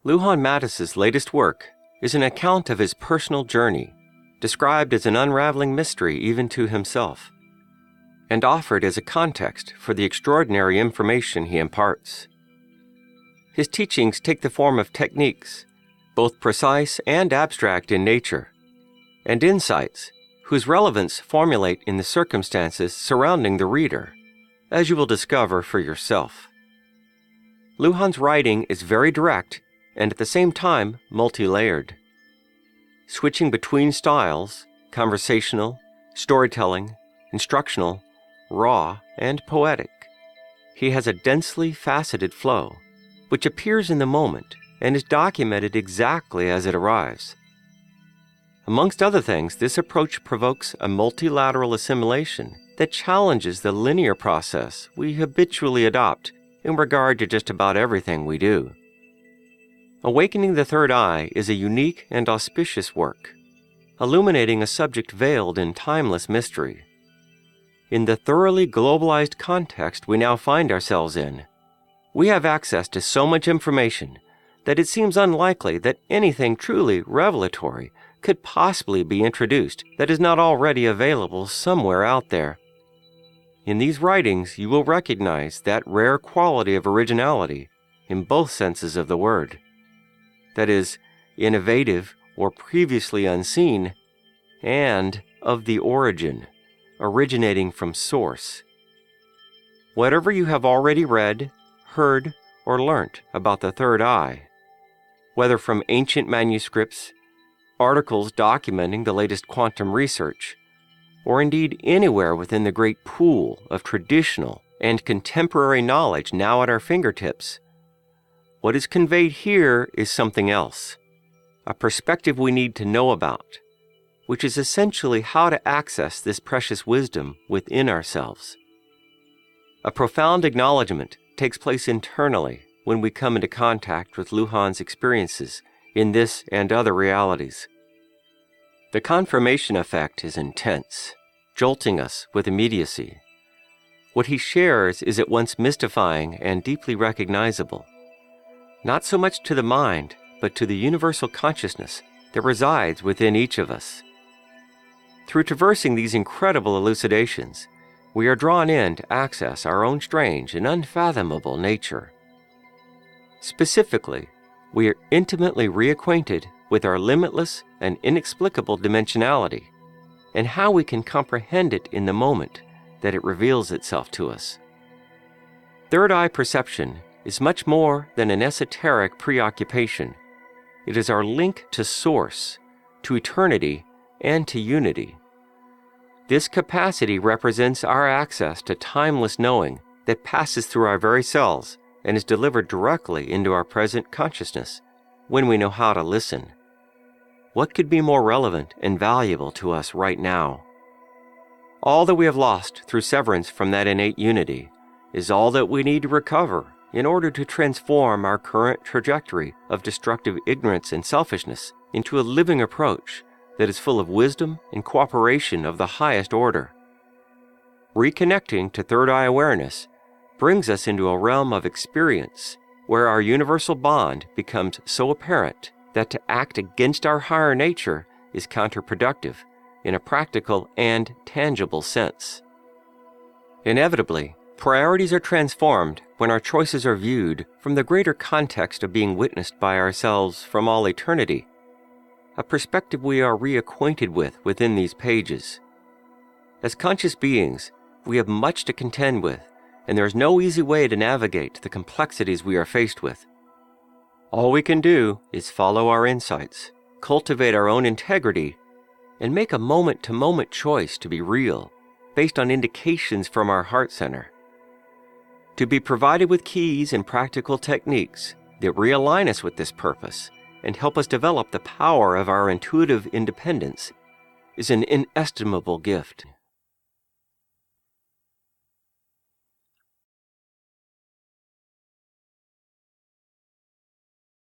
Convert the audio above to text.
Lujan Matus's latest work is an account of his personal journey, described as an unraveling mystery even to himself, and offered as a context for the extraordinary information he imparts. His teachings take the form of techniques, both precise and abstract in nature, and insights whose relevance formulate in the circumstances surrounding the reader, as you will discover for yourself. Lujan's writing is very direct and at the same time multi-layered. Switching between styles, conversational, storytelling, instructional, raw, and poetic, he has a densely faceted flow, which appears in the moment and is documented exactly as it arrives. Amongst other things, this approach provokes a multilateral assimilation that challenges the linear process we habitually adopt in regard to just about everything we do. Awakening the Third Eye is a unique and auspicious work, illuminating a subject veiled in timeless mystery. In the thoroughly globalized context we now find ourselves in, we have access to so much information that it seems unlikely that anything truly revelatory could possibly be introduced that is not already available somewhere out there. In these writings, you will recognize that rare quality of originality in both senses of the word. That is, innovative or previously unseen, and of the origin, originating from source. Whatever you have already read, heard, or learnt about the Third Eye, whether from ancient manuscripts, articles documenting the latest quantum research, or indeed anywhere within the great pool of traditional and contemporary knowledge now at our fingertips, what is conveyed here is something else, a perspective we need to know about, which is essentially how to access this precious wisdom within ourselves. A profound acknowledgement takes place internally when we come into contact with Lujan's experiences in this and other realities. The confirmation effect is intense, jolting us with immediacy. What he shares is at once mystifying and deeply recognizable, not so much to the mind, but to the universal consciousness that resides within each of us. Through traversing these incredible elucidations, we are drawn in to access our own strange and unfathomable nature. Specifically, we are intimately reacquainted with our limitless and inexplicable dimensionality, and how we can comprehend it in the moment that it reveals itself to us. Third eye perception is much more than an esoteric preoccupation. It is our link to source, to eternity, and to unity. This capacity represents our access to timeless knowing that passes through our very cells and is delivered directly into our present consciousness when we know how to listen. What could be more relevant and valuable to us right now? All that we have lost through severance from that innate unity is all that we need to recover in order to transform our current trajectory of destructive ignorance and selfishness into a living approach that is full of wisdom and cooperation of the highest order. Reconnecting to third eye awareness brings us into a realm of experience where our universal bond becomes so apparent that to act against our higher nature is counterproductive in a practical and tangible sense. Inevitably, priorities are transformed when our choices are viewed from the greater context of being witnessed by ourselves from all eternity, a perspective we are reacquainted with within these pages. As conscious beings, we have much to contend with, and there is no easy way to navigate the complexities we are faced with. All we can do is follow our insights, cultivate our own integrity, and make a moment-to-moment choice to be real, based on indications from our heart center. To be provided with keys and practical techniques that realign us with this purpose and help us develop the power of our intuitive independence is an inestimable gift.